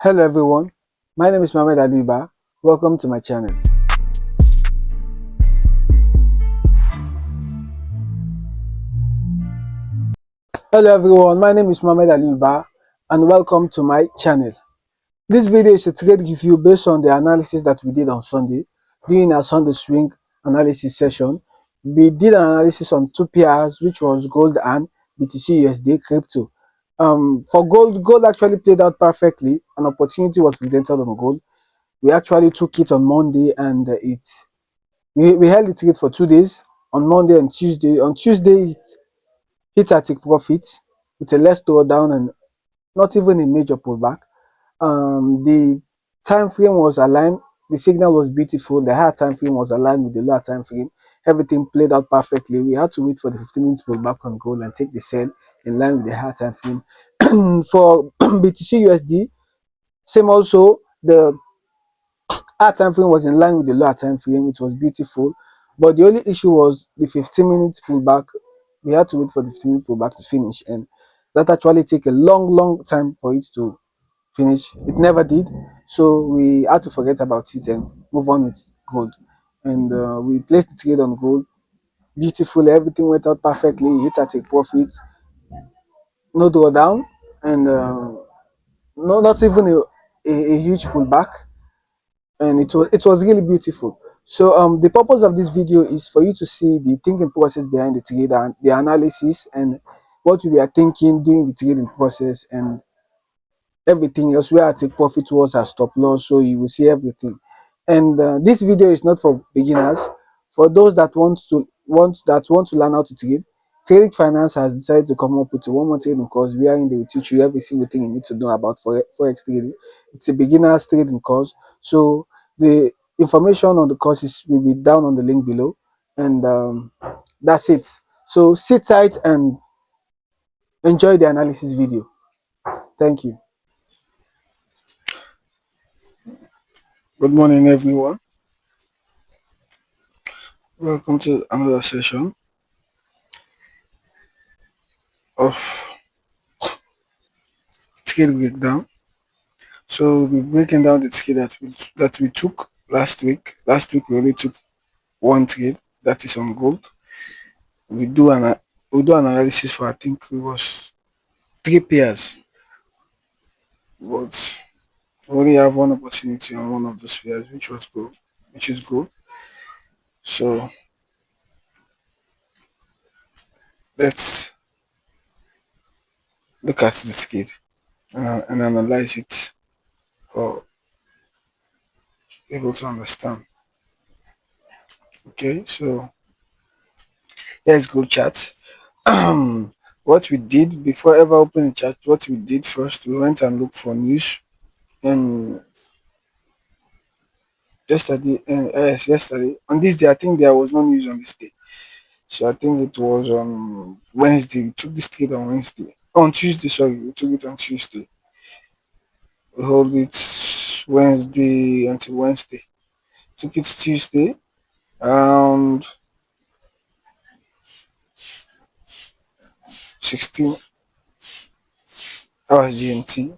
Hello everyone, my name is Mohamed Aliba. Welcome to my channel. Hello everyone, my name is Mohamed Aliba and welcome to my channel. This video is a trade review based on the analysis that we did on Sunday during our Sunday swing analysis session. We did an analysis on two pairs, which was gold and BTC USD crypto. For gold actually played out perfectly. An opportunity was presented on gold. We actually took it on Monday and we held the trade for 2 days, on Monday and Tuesday. On Tuesday, it hit at a profit with a less drawdown and not even a major pullback. The time frame was aligned. The signal was beautiful. The higher time frame was aligned with the lower time frame. Everything played out perfectly. We had to wait for the 15 minutes pullback on gold and take the sell in line with the higher time frame. For BTC USD, same also. The higher time frame was in line with the lower time frame. It was beautiful, but the only issue was the 15 minutes pullback. We had to wait for the 15 minute pullback to finish, and that actually take a long time for it to finish. It never did, so we had to forget about it and move on with gold. And we placed the trade on gold beautifully. Everything went out perfectly. Hit at a profit, no drawdown, and no, not even a huge pullback, and it was really beautiful. So the purpose of this video is for you to see the thinking process behind the trade and the analysis and what we were thinking during the trading process and everything else, where I take profit was our stop loss, so you will see everything. And this video is not for beginners. For those that want to learn how to trade, Trading Finance has decided to come up with a 1 month trading course wherein they will teach you every single thing you need to know about forex trading. It's a beginners trading course, so the information on the courses will be down on the link below, and that's it. So sit tight and enjoy the analysis video. Thank you. Good morning, everyone. Welcome to another session of trade breakdown. So we'll be breaking down the trade that we took last week. Last week we only took one trade, that is on gold. We do an analysis for, I think it was three pairs, but we only have one opportunity on one of those pairs, which is gold. So let's look at the trade and analyze it for able to understand. Okay, so let's go chat. What we did before ever opening the chat, what we did first, we went and looked for news. And yesterday, on this day, I think there was no news on this day. So I think it was on Wednesday. We took this trade on Wednesday. On Tuesday, sorry, we took it on Tuesday. We hold it Wednesday until Wednesday. Took it Tuesday around 16 hours GMT.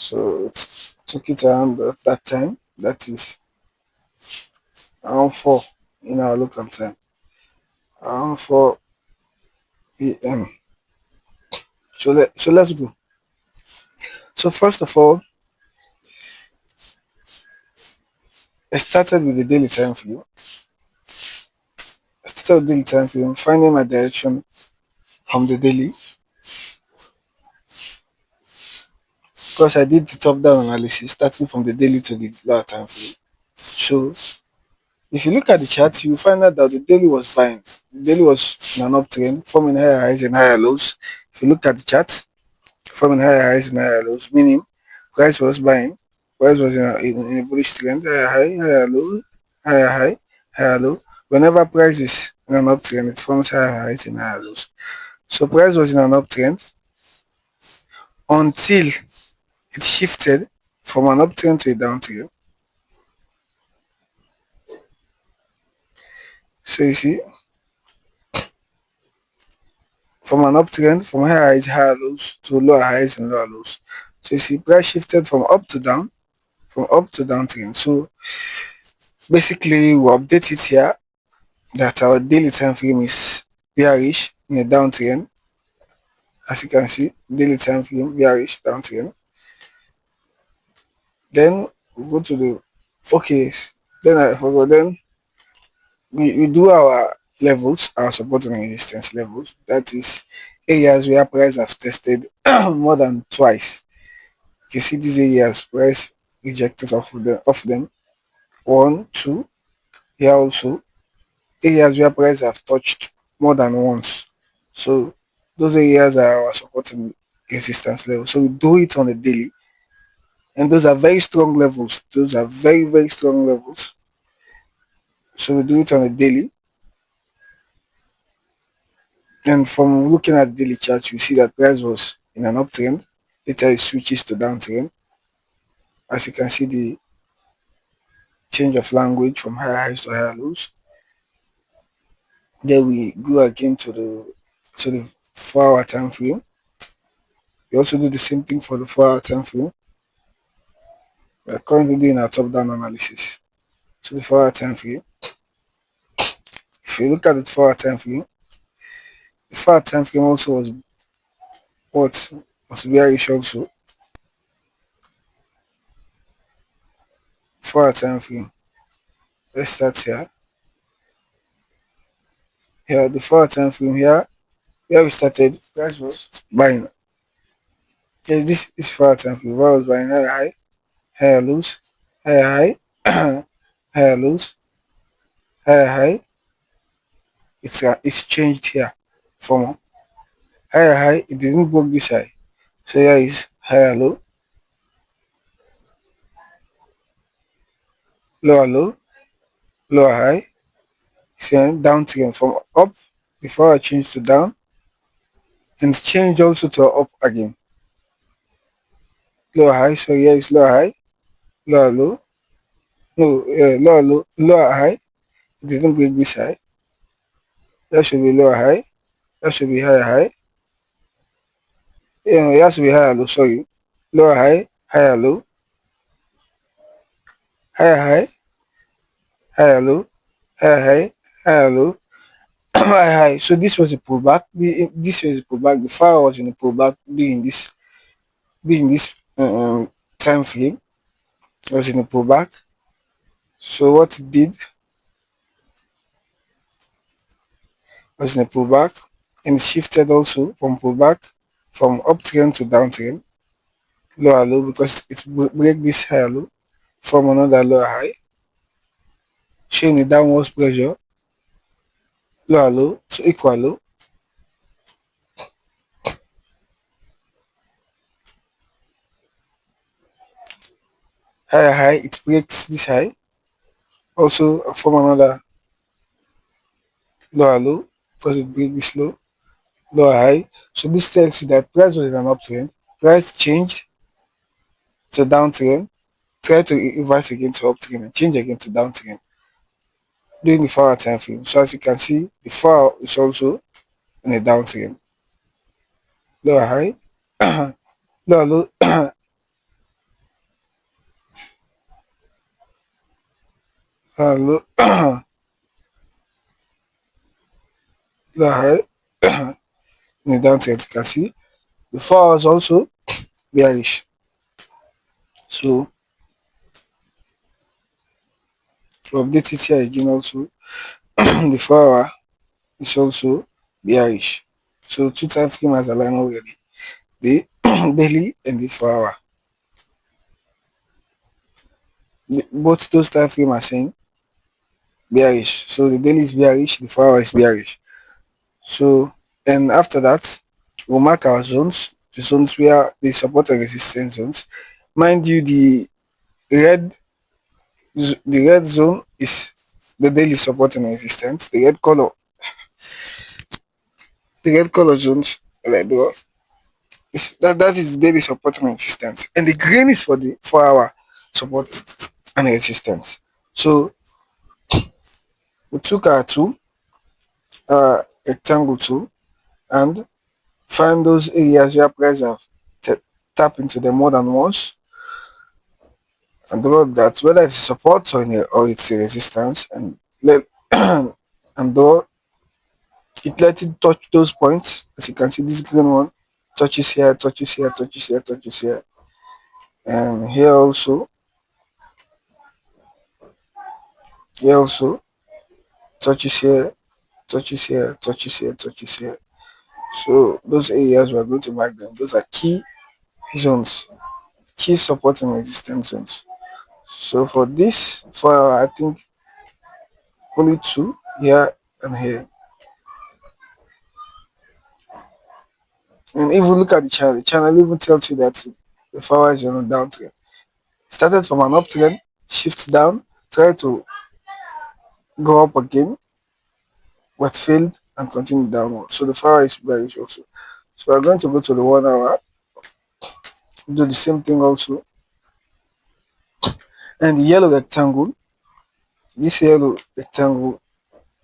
So took it around that time. That is around 4 in our local time. Around 4 p.m. So let's go. So first of all, I started with the daily time frame. Finding my direction from the daily, because I did the top down analysis starting from the daily to the lower time frame. So if you look at the chart, you find out that the daily was buying. The daily was in an uptrend, forming higher highs and higher lows. If you look at the chart, forming higher highs and higher lows, meaning price was buying, price was in a bullish trend, higher high, higher low, higher high, higher low. Whenever price is in an uptrend, it forms higher highs and higher lows. So price was in an uptrend until it shifted from an uptrend to a downtrend. So you see, from an uptrend, from higher highs, higher lows to lower highs and lower lows. So you see price shifted from up to down trend. So basically we update it here that our daily time frame is bearish in a downtrend. As you can see, daily time frame bearish downtrend. Then we go to the okay. Then I forgot. Then we do our levels, our support and resistance levels. That is areas where price have tested more than twice. You can see these areas price rejected off them. One, two. Here also areas where price have touched more than once. So those areas are our support and resistance levels. So we do it on a daily, and those are very strong levels. Those are very strong levels. So we do it on a daily, and from looking at daily charts, you see that price was in an uptrend. Later it switches to downtrend. As you can see, the change of language from higher highs to higher lows. Then we go again to the 4 hour time frame. We also do the same thing for the 4 hour time frame. We are currently doing our top down analysis. So the 4 hour time frame. If you look at the 4 hour time frame, the 4 hour time frame also what was bearish also. 4 hour time frame. Let's start here. Here, the 4 hour time frame here, where we started, price was buying. Yes, this is 4 hour time frame. Where I was buying higher lows, higher high, higher lows, higher high. It's changed here from higher high. It didn't break this high. So here is higher low, lower low, lower high. See, down trend from up before I change to down, and change also to up again. Lower high. So here is lower high, lower low. No, lower low, lower high. It didn't break this high. That should be lower high. That should be higher high. Yeah, it has to be higher low. Sorry, lower high, higher low, higher high, higher low, higher high, higher low, higher high. So this was a pullback. This was a pullback. The fire was in a pullback during this time frame. It was in a pullback. So what it did was in a pullback, and it shifted also from pullback from uptrend to downtrend, lower low, because it break this higher low from another lower high, showing a downwards pressure, lower low to equal low, higher high. It breaks this high, also from another lower low, because it breaks this low, lower high. So this tells you that price was in an uptrend, price changed to downtrend, try to reverse again to uptrend, and change again to downtrend during the 4 hour time frame. So as you can see, the 4 hour is also in a downtrend. Lower high, lower low, low, lower high, in a downtrend. You can see the 4 hours also bearish. So to update it here again also, the 4 hour is also bearish. So two time frame has aligned already. The daily and the 4 hour. Both those time frame are saying bearish. So the daily is bearish, the 4 hour is bearish. So and after that, we'll mark our zones, the zones where the support and resistance zones. Mind you, red the red zone is the daily support and resistance. The red color zones like that is the daily support and resistance. And the green is for the 4 hour support and resistance. So we took our tool, rectangle tool, and find those areas where price have tap into them more than once and draw that whether it's support or it's a resistance, and let and draw it, let it touch those points. As you can see, this green one touches here, touches here, touches here, touches here, and here also touches here, touches here, touches here, touches here. So those areas we are going to mark them. Those are key zones, key support and resistance zones. So for this, for I think only two, here and here. And if we look at the channel even tells you that the 4 hour is on a downtrend. Started from an uptrend, shifts down, try to go up again, but failed and continued downward. So the 4 hour is bearish also. So we're going to go to the 1 hour, do the same thing also. And the yellow rectangle, this yellow rectangle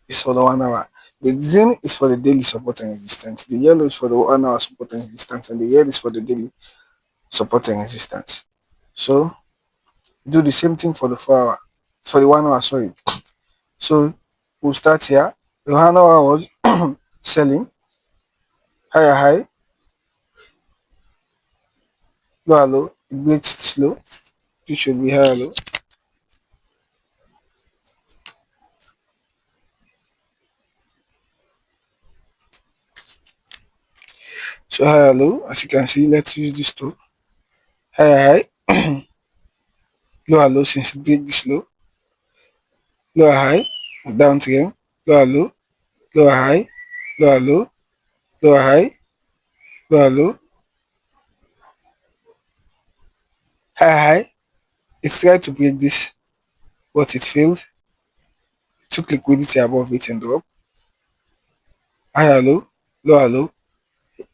is for the 1 hour. The green is for the daily support and resistance. The yellow is for the 1 hour support and resistance, and the red is for the daily support and resistance. So do the same thing for the 4 hour, for the 1 hour, sorry. So we'll start here. The 1 hour was selling higher high, lower low, it breaks slow. It should be higher low. So higher low, as you can see, let's use this tool. Higher high, lower low since it breaks this low, lower high, down trend, lower low, lower high, lower low, lower high, lower low, higher high. It tried to break this, but it failed. Took liquidity above it and drop. Higher low, lower low,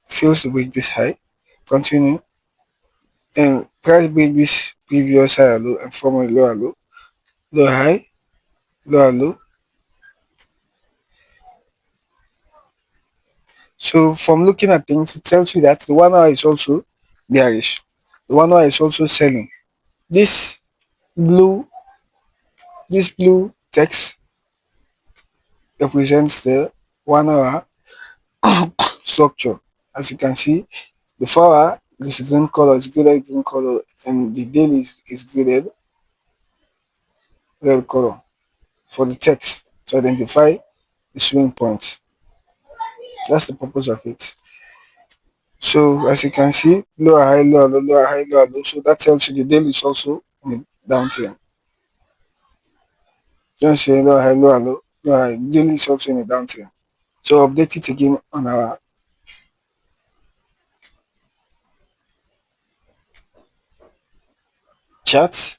fails to break this high. Continue and price break this previous higher low and form a lower low, lower high, lower low. So from looking at things, it tells you that the 1 hour is also bearish. The 1 hour is also selling. This blue, this blue text represents the 1 hour structure. As you can see, the 4 hour is green color, is graded green color, and the daily is graded red color for the text to identify the swing points. That's the purpose of it. So as you can see, lower high, lower low, lower high, lower low. So that tells you the daily is also in the downtrend. Just say lower high, lower low, lower high. Daily is also in the downtrend. So update it again on our chart.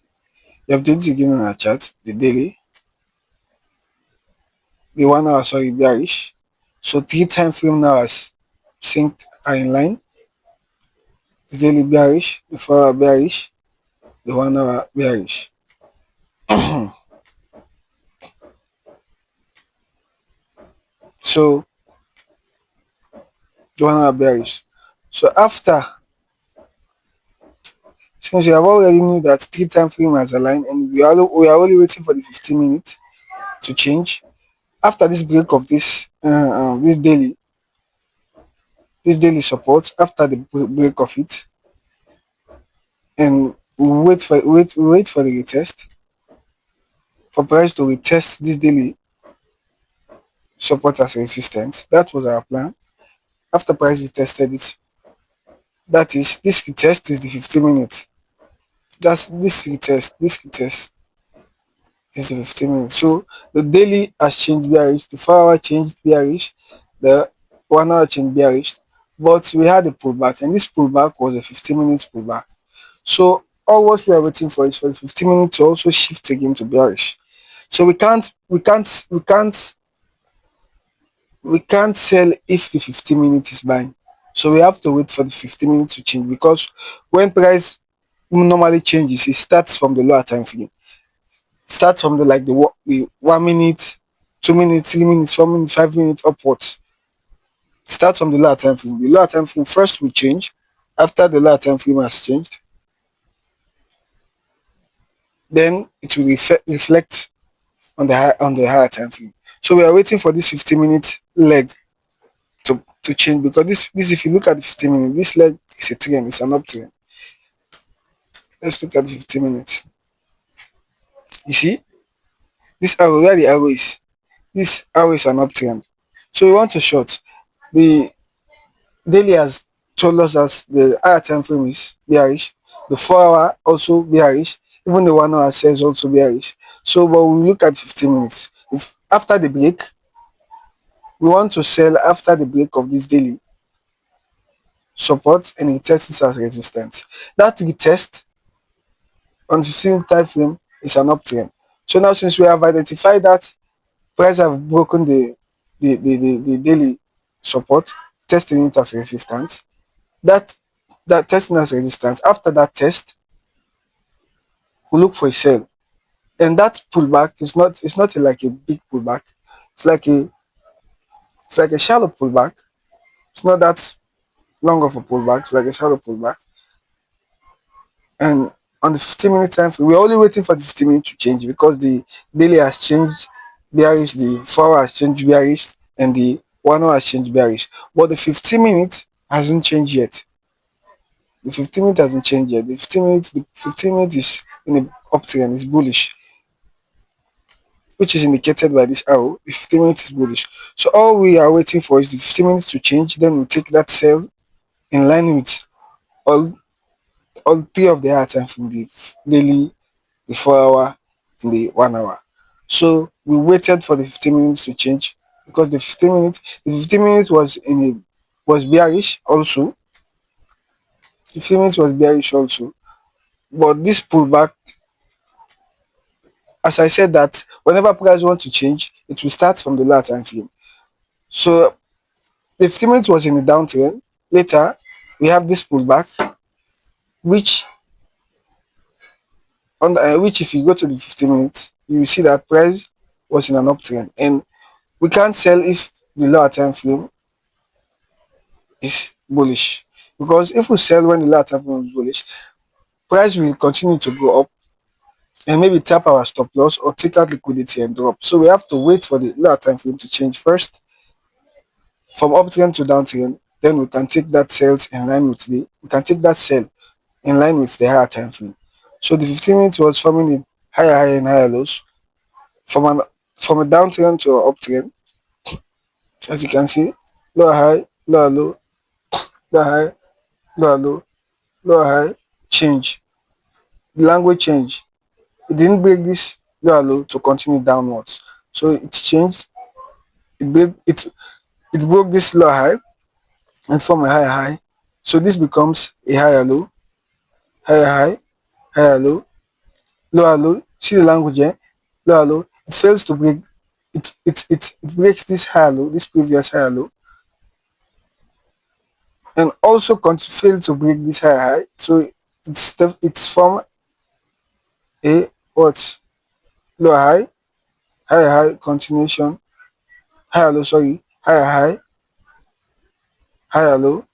You update it again on our chart, the daily. The 1 hour, sorry, bearish. So 3 time frame now as sync are in line. The daily bearish, the 4 hour bearish, the 1 hour bearish. So the 1 hour bearish. So after, since we have already knew that 3 time frame has aligned and we are only waiting for the 15 minutes to change. After this break of this daily support, after the break of it, and we wait for the retest, for price to retest this daily support as resistance. That was our plan. After price retested it, that is, this retest is the 15 minutes. That's this retest is the 15 minutes. So the daily has changed bearish, the 4 hour changed bearish, the 1 hour changed bearish, but we had a pullback, and this pullback was a 15 minutes pullback. So all what we are waiting for is for the 15 minutes to also shift again to bearish. So we can't sell if the 15 minutes is buying. So we have to wait for the 15 minutes to change, because when price normally changes, it starts from the lower time frame. Starts from the 1 minute, 2 minutes, 3 minutes, 4 minutes, 5 minutes upwards. Starts from the lower time frame. The lower time frame first will change, After the lower time frame has changed, then it will reflect on the higher time frame. So we are waiting for this 15-minute leg to change, because this if you look at the 15 minutes, this leg is a trend, it's an uptrend. Let's look at the 15 minutes. You see this arrow, where the arrow is, this arrow is an uptrend. So we want to short. The daily has told us that the higher time frame is bearish, the 4 hour also bearish, even the 1 hour says also bearish. So but we look at 15 minutes. If after the break, we want to sell after the break of this daily support and retest it as resistance. That retest on 15 time frame is an uptrend. So now, since we have identified that price have broken the daily support, testing it as resistance, that testing as resistance, after that test, we look for a sell. And that pullback is not, it's not like a big pullback. It's like a shallow pullback. It's not that long of a pullback. It's like a shallow pullback. And on the 15-minute time frame, we're only waiting for the 15 minutes to change, because the daily has changed bearish, the 4 hour has changed bearish, and the 1 hour has changed bearish. But the 15 minutes hasn't changed yet. The 15 minute hasn't changed yet. The 15 minute is in a uptrend, is bullish, which is indicated by this arrow. The 15 minute is bullish. So all we are waiting for is the 15 minutes to change. Then we take that sell in line with all all three of the higher time from the daily, the 4 hour, and the 1 hour. So we waited for the 15 minutes to change, because the 15 minutes was bearish also. 15 minutes was bearish also. But this pullback, as I said, that whenever price want to change, it will start from the lower time frame. So the 15 minutes was in a downtrend. Later, we have this pullback, which which if you go to the 15 minutes, you will see that price was in an uptrend, and we can't sell if the lower time frame is bullish, because if we sell when the lower time frame is bullish, price will continue to go up and maybe tap our stop loss or take out liquidity and drop. So we have to wait for the lower time frame to change first from uptrend to downtrend. Then we can take that sales in line with the we can take that sell in line with the higher time frame. So the 15 minutes was forming in higher high and higher lows from an from a downtrend to an uptrend. As you can see, lower high, lower low, lower high, lower low, lower high, change. The language change. It didn't break this lower low to continue downwards. So it changed. It broke this lower high and form a higher high. So this becomes a higher low, higher high, higher low, lower low. See the language here? Lower low. It fails to break it breaks this higher low, this previous higher low, and also fail to break this higher high. So it's from a what? Lower high, higher high, continuation, higher low, sorry, higher high, higher low,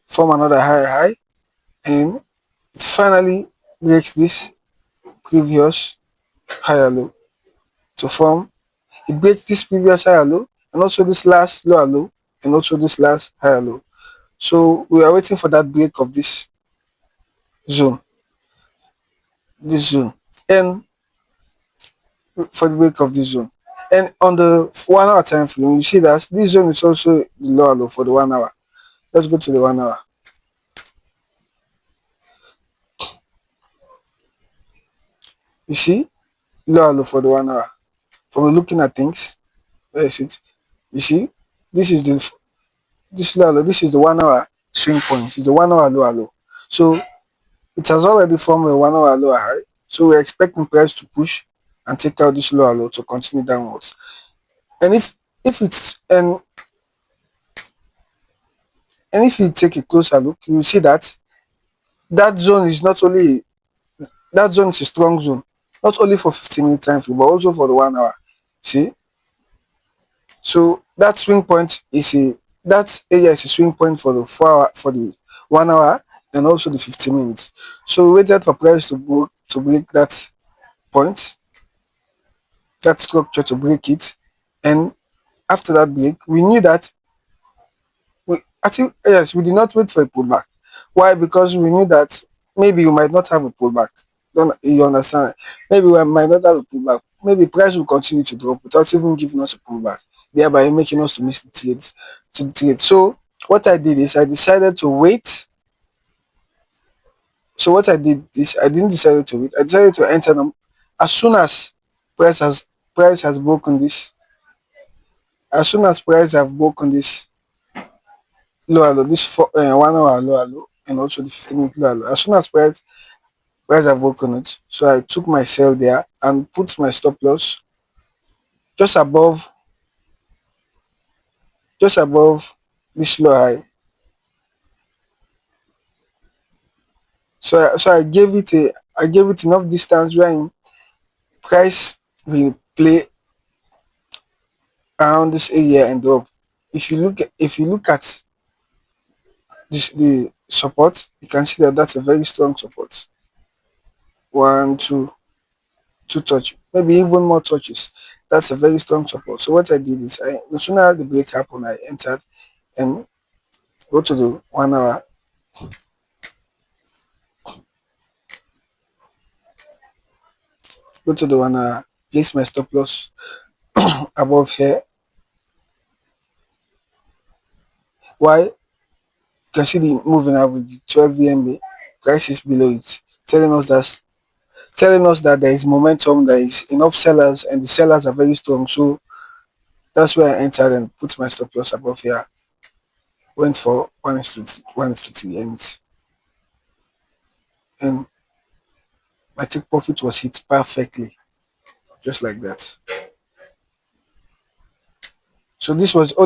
form another higher high, and it finally breaks this previous higher low to form it breaks this previous higher low, and also this last lower low, and also this last higher low. So we are waiting for that break of zone, this zone, and for the break of this zone. And on the 1 hour time frame, you see that this zone is also the lower low for the 1 hour. Let's go to the 1 hour. You see, lower low for the 1 hour. From looking at things, where is it? You see, this is the this lower low. This is the 1 hour swing point. It's the 1 hour lower low. So it has already formed a 1 hour lower high. So we're expecting price to push and take out this lower low to continue downwards. And if it's and if you take a closer look, you will see that that zone is not only that zone is a strong zone, not only for 15-minute time frame, but also for the 1 hour. See, so that swing point is a that area is a swing point for the 4 hour, for the 1 hour, and also the 50 minutes. So we waited for price to break that point, that structure to break it. And after that break, we knew that I think yes, we did not wait for a pullback. Why? Because we knew that maybe we might not have a pullback. Don't you understand? Maybe we might not have a pullback. Maybe price will continue to drop without even giving us a pullback, thereby making us to miss the trades to the trade. So what I did is I decided to wait. So what I did is I didn't decide to wait. I decided to enter them as soon as price has price has broken this. As soon as price have broken this lower low, this 1 hour lower low, and also the 15-minute lower low. As soon as price have broken it, so I took my sell there and put my stop loss just above just above this low high. I gave it enough distance where price will play around this area and drop. If you look at the support, you can see that that's a very strong support. One, two touch, maybe even more touches. That's a very strong support. So what I did is as soon as the break happened, I entered and go to the 1 hour, go to the 1 hour, place my stop loss above here. Why? You can see the moving average, 12 VMA, price is below it, telling us that there is momentum, there is enough sellers, and the sellers are very strong. So that's where I entered and put my stop loss above here. Went for 1 to 3, and my take profit was hit perfectly, just like that. So this was the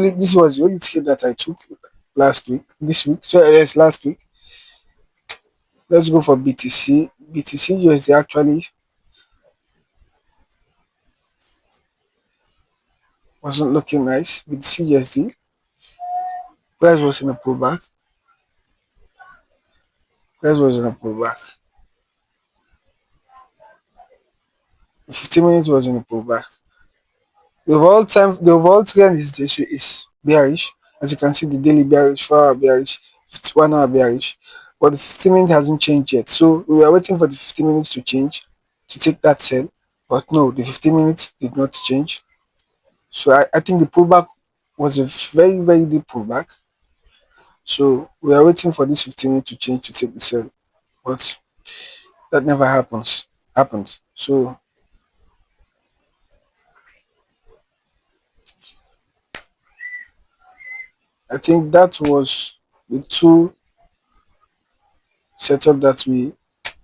only trade that I took last week. This week, so yes, last week. Let's go for BTC. BTC USD actually wasn't looking nice. BTC USD price was in a pullback. Price was in a pullback. 15 minutes was in a pullback. The overall trend is bearish. As you can see, the daily bearish, 4 hour bearish, 1 hour bearish. But the 15 minute hasn't changed yet. So we were waiting for the 15 minutes to change to take that sell. But no, the 15 minutes did not change. So I think the pullback was a very, very deep pullback. So we are waiting for this 15 minutes to change to take the sell. But that never happened. So I think that was the two setup that we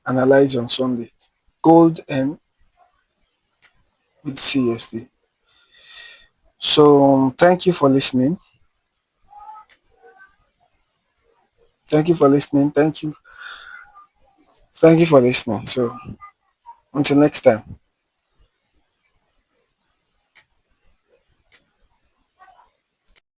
analyzed on Sunday. Gold and with CSD. So thank you for listening. Thank you for listening. Thank you. Thank you for listening. So until next time.